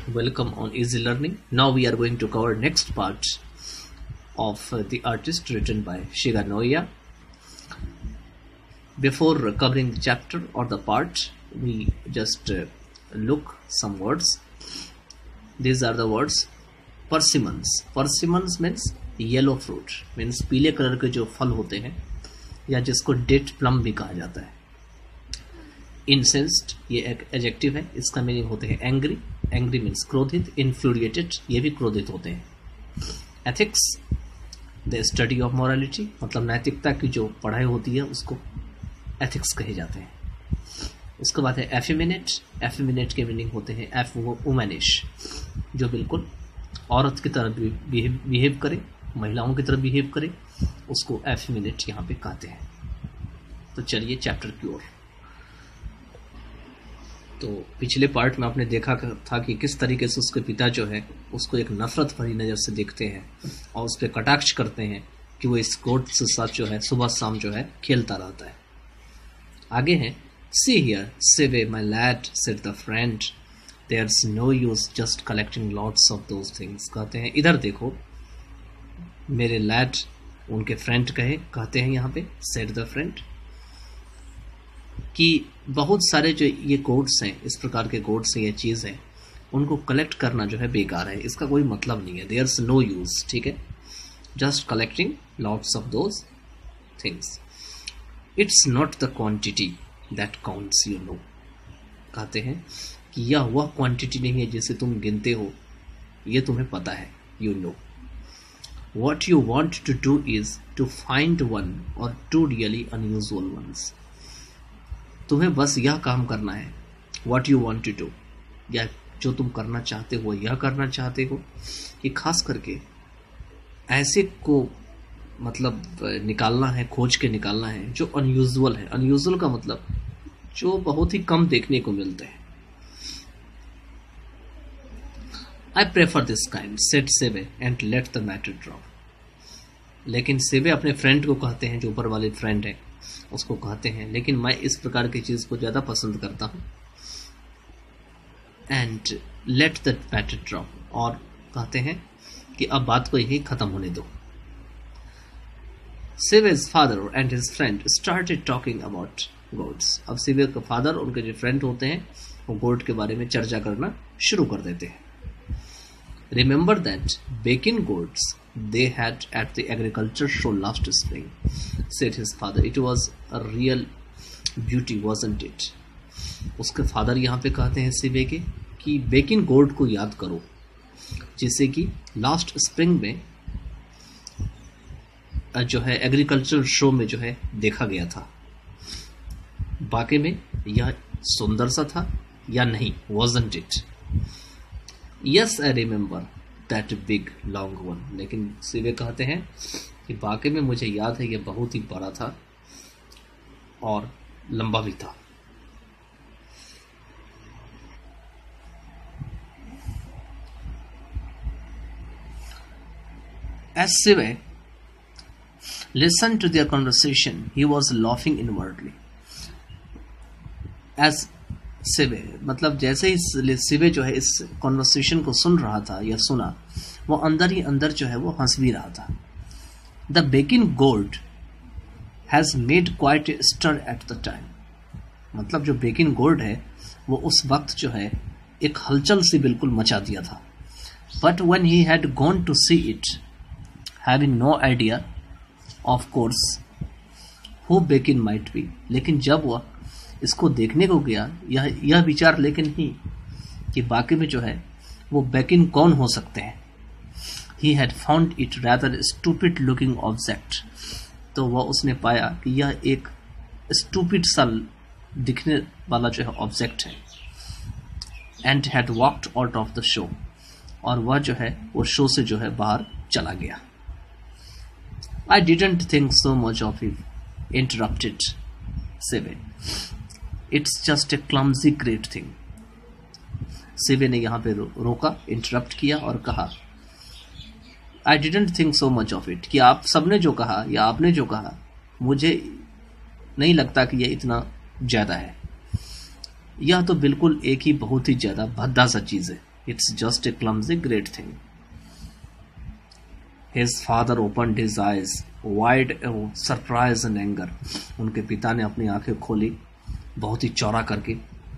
Welcome on Easy Learning. Now we are going to cover next part of The Artist written by Shiga Noya. Before covering the chapter or the part, we just look some words. These are the words persimmons. Persimmons means yellow fruit, means पीले colour के जो फल होते हैं या जिसको date plum भी कहा जाता है. Incensed ये एक एडजेक्टिव है, इसका मीनिंग होते हैं एंग्री. एंग्री मीन्स क्रोधित. इन्फ्लूरिएटेड ये भी क्रोधित होते हैं. Ethics the study of morality, मतलब नैतिकता की जो पढ़ाई होती है उसको एथिक्स कहे जाते हैं. उसके बाद है एफिमिनेट. एफिमिनेट के मीनिंग होते हैं एफ वुमनिश, जो बिल्कुल औरत की तरह बिहेव करे, महिलाओं की तरह बिहेव करे, उसको एफिमिनेट यहाँ पे कहते हैं. तो चलिए चैप्टर की ओर. तो पिछले पार्ट में आपने देखा था कि किस तरीके से उसके पिता जो है उसको एक नफरत भरी नज़र से देखते हैं और उस पर कटाक्ष करते हैं कि वो इस गोट से साथ जो है सुबह शाम जो है खेलता रहता है. आगे है see here say my lad said the friend there's no use just collecting lots of those things. कहते हैं इधर देखो मेरे लैड, उनके फ्रेंड कहते हैं यहाँ पे सेड द फ्रेंड कि बहुत सारे जो ये कोड्स हैं, इस प्रकार के कोड्स हैं, ये चीज़ है, उनको कलेक्ट करना जो है बेकार है, इसका कोई मतलब नहीं है. देयर्स नो यूज, ठीक है, just collecting lots of those things. It's not the quantity that counts, you know. कहते हैं कि यह वह क्वांटिटी नहीं है जिसे तुम गिनते हो, ये तुम्हें पता है, you know. What you want to do is to find one or two really unusual ones. तुम्हें बस यह काम करना है, what you want to do, या जो तुम करना चाहते हो यह करना चाहते हो, कि खास करके ऐसे को मतलब निकालना है, खोज के निकालना है जो अनयूजुअल है. अनयूजुअल का मतलब जो बहुत ही कम देखने को मिलते हैं. I prefer this kind said Sevey and let the matter drop. लेकिन सेवे अपने फ्रेंड को कहते हैं, जो ऊपर वाले फ्रेंड है उसको कहते हैं, लेकिन मैं इस प्रकार की चीज को ज्यादा पसंद करता हूं. And let the matter drop, और कहते हैं कि अब बात को यही खत्म होने दो. Seve's father and his friend started talking about goats. अब सेवे का फादर, उनके जो फ्रेंड होते हैं, वो गोट के बारे में चर्चा करना शुरू कर देते हैं. Remember that baking goats they had at the agriculture show last spring, said his father. It was a real beauty, wasn't it? उसके फादर यहाँ पे कहते हैं सेवे के कि बेकिंग गोट को याद करो, जिसे कि लास्ट स्प्रिंग में जो है एग्रीकल्चर शो में जो है देखा गया था. वाकई में यह सुंदर सा था या नहीं, wasn't it? Yes, I remember that big long one. लेकिन सिवे कहते हैं कि वाकई में मुझे याद है यह बहुत ही बड़ा था और लंबा भी था. As Sive listened to their conversation, he was laughing inwardly. As सिवे मतलब जैसे ही सिवे जो है इस कॉन्वर्सेशन को सुन रहा था या सुना, वो अंदर ही अंदर जो है वो हंस भी रहा था. The baking goat has made quite a stir at the time. मतलब जो बेकिंग गोट है वो उस वक्त जो है एक हलचल सी बिल्कुल मचा दिया था. But when he had gone to see it, having no idea of course who baking might be, लेकिन जब वह इसको देखने को गया, यह विचार लेकिन ही कि बाकी में जो है वो बेकिन कौन हो सकते हैं. He had found it rather stupid looking object. तो वह उसने पाया कि यह एक स्टूपिड सा दिखने वाला जो है ऑब्जेक्ट है. And had walked out of the show, और वह जो है वो शो से जो है बाहर चला गया. I didn't think so much of it, interrupted Sevey. It's just a clumsy great thing. Sevey ने यहाँ पे रोका, इंटरप्ट किया और कहा I didn't think so much of it, कि आप सबने जो कहा या आपने जो कहा मुझे नहीं लगता कि यह इतना ज़्यादा है. यह तो बिल्कुल एक ही बहुत ही ज़्यादा भद्दा सा चीज़ है. It's just a clumsy great thing. His father opened his eyes wide of surprise and anger. उनके पिता ने अपनी आंखें खोली बहुत ही चौड़ा करके,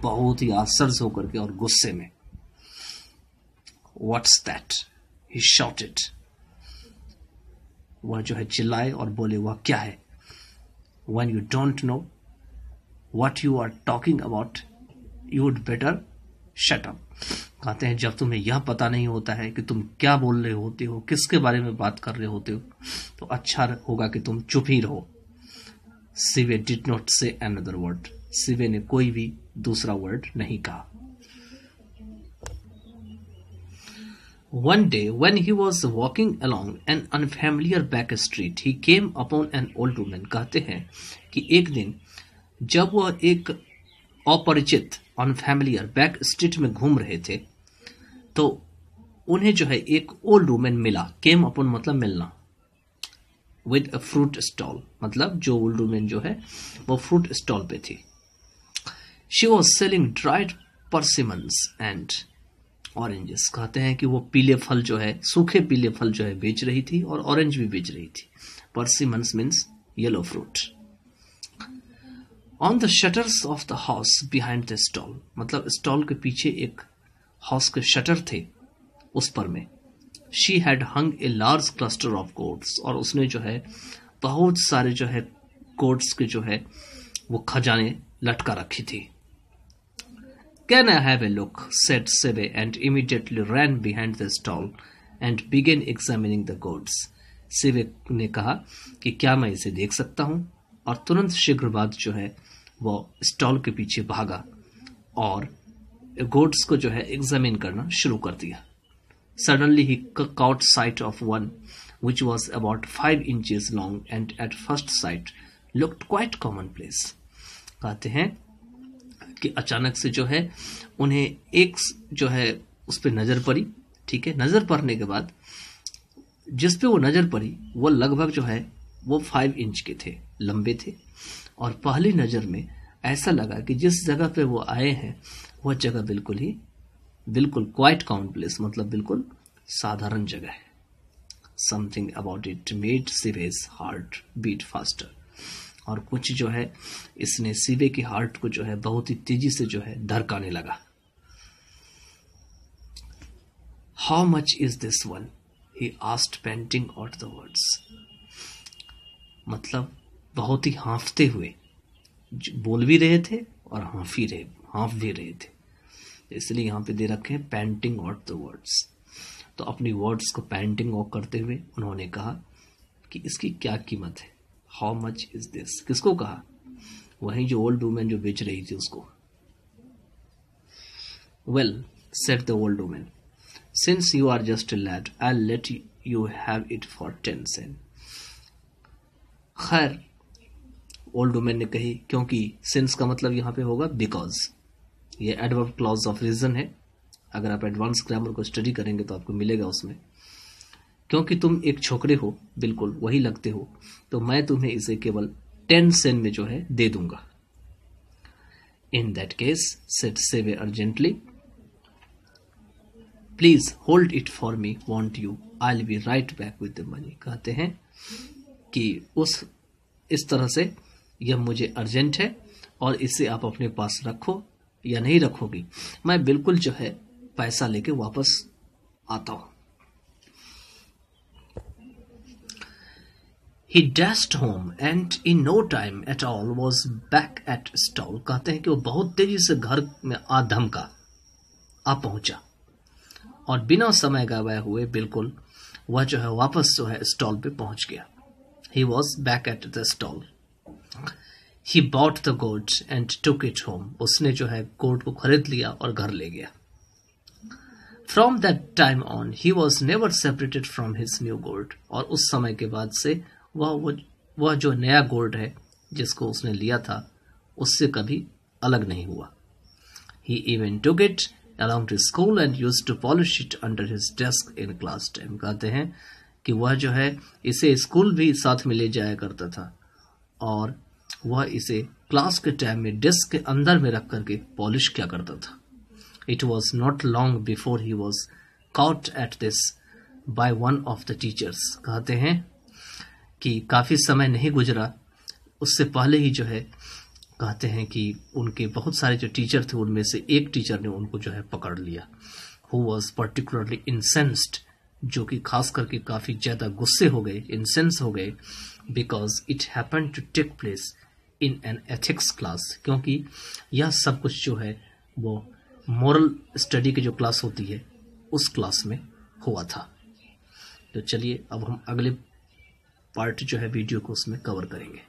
बहुत ही आश्चर्य होकर के और गुस्से में. What's that? He shouted. वह जो है चिल्लाए और बोले वह क्या है. When you don't know what you are talking about, you'd better shut up. कहते हैं जब तुम्हें यह पता नहीं होता है कि तुम क्या बोल रहे होते हो, किसके बारे में बात कर रहे होते हो, तो अच्छा होगा कि तुम चुप ही रहो. सिवे डिड नॉट से अनदर वर्ड. सिवे ने कोई भी दूसरा वर्ड नहीं कहा. One day when he was walking along an unfamiliar back street, he came upon an old woman. कहते हैं कि एक दिन जब वह एक अपरिचित अनफैमिलियर बैक स्ट्रीट में घूम रहे थे तो उन्हें जो है एक ओल्ड वुमेन मिला. केम अपॉन मतलब मिलना. विद अ फ्रूट स्टॉल मतलब जो ओल्ड वुमेन जो है वो फ्रूट स्टॉल पे थी. She was selling dried persimmons and oranges. कहते हैं कि वो पीले फल जो है, सूखे पीले फल जो है बेच रही थी और ऑरेंज भी बेच रही थी. Persimmons means yellow fruit. On the shutters of the house behind the stall मतलब स्टॉल के पीछे एक हाउस के शटर थे, उस पर में she had hung a large cluster of goats. और उसने जो है बहुत सारे जो है गोट्स के जो है वो खजाने लटका रखी थी. Can I have a look? Said Sebe and immediately ran behind the stall and began examining the goats. Sebe ने कहा कि क्या मैं इसे देख सकता हूं, और तुरंत शीघ्र बाद जो है वो स्टॉल के पीछे भागा और गोट्स को जो है एग्जामिन करना शुरू कर दिया. Suddenly he caught sight of one which was about 5 inches long and at first sight looked quite commonplace. कहते हैं कि अचानक से जो है उन्हें एक जो है उस पर नजर पड़ी. ठीक है, नजर पड़ने के बाद जिस पे वो नजर पड़ी वो लगभग जो है वो 5 इंच के थे, लंबे थे. और पहली नजर में ऐसा लगा कि जिस जगह पे वो आए हैं वह जगह बिल्कुल क्वाइट कॉमनप्लेस मतलब बिल्कुल साधारण जगह है. Something about it made Savage's heart beat faster. और कुछ जो है इसने सिवे की हार्ट को जो है बहुत ही तेजी से जो है धड़काने लगा. How much is this one? He asked painting out the words. मतलब बहुत ही हाँफते हुए बोल भी रहे थे और हाँफ भी रहे थे. इसलिए यहां पे दे रखे हैं पेंटिंग आउट द वर्ड्स. तो अपनी वर्ड्स को पेंटिंग आउट करते हुए उन्होंने कहा कि इसकी क्या कीमत है. How much is this? किसको कहा? वही जो ओल्ड वुमेन जो बेच रही थी उसको. Well said the old women, since you are just a lad I let you have it for 10 cents. खैर ओल्ड वुमेन ने कही, क्योंकि सिंस का मतलब यहां पे होगा बिकॉज. ये एडवर्ब क्लॉज ऑफ रीजन है. अगर आप एडवांस ग्रामर को स्टडी करेंगे तो आपको मिलेगा उसमें. क्योंकि तुम एक छोकरे हो, बिल्कुल वही लगते हो, तो मैं तुम्हें इसे केवल 10 cents में जो है दे दूंगा. इन दैट केस सेड सेवे urgently, please hold it for me, want you, I will be right back with the money. कहते हैं कि इस तरह से यह मुझे अर्जेंट है और इसे आप अपने पास रखो या नहीं रखोगी, मैं बिल्कुल जो है पैसा लेके वापस आता हूं. He dashed home and in no time at all was back at stall. कहते हैं कि वो बहुत तेजी से घर में आ पहुंचा और बिना समय गवाए हुए बिल्कुल वह जो है वापस जो है स्टॉल पे पहुंच गया. He was back at the stall. He bought the goat and took it home. उसने जो है गोट को खरीद लिया और घर ले गया. From that time on, he was never separated from his new goat. और उस समय के बाद से वह जो नया गोल्ड है जिसको उसने लिया था उससे कभी अलग नहीं हुआ. He even took it along to school and used to polish it under his desk in class time. कहते हैं कि वह जो है इसे स्कूल भी साथ में ले जाया करता था और वह इसे क्लास के टाइम में डेस्क के अंदर में रख करके पॉलिश किया करता था. It was not long before he was caught at this by one of the teachers. कहते हैं कि काफ़ी समय नहीं गुजरा, उससे पहले ही जो है कहते हैं कि उनके बहुत सारे जो टीचर थे उनमें से एक टीचर ने उनको जो है पकड़ लिया. Who was particularly incensed, जो कि खास करके काफ़ी ज़्यादा गुस्से हो गए, इंसेंस हो गए, because it happen to take place in an ethics class, क्योंकि यह सब कुछ जो है वो मॉरल स्टडी की जो क्लास होती है उस क्लास में हुआ था. तो चलिए अब हम अगले पार्ट जो है वीडियो को उसमें कवर करेंगे.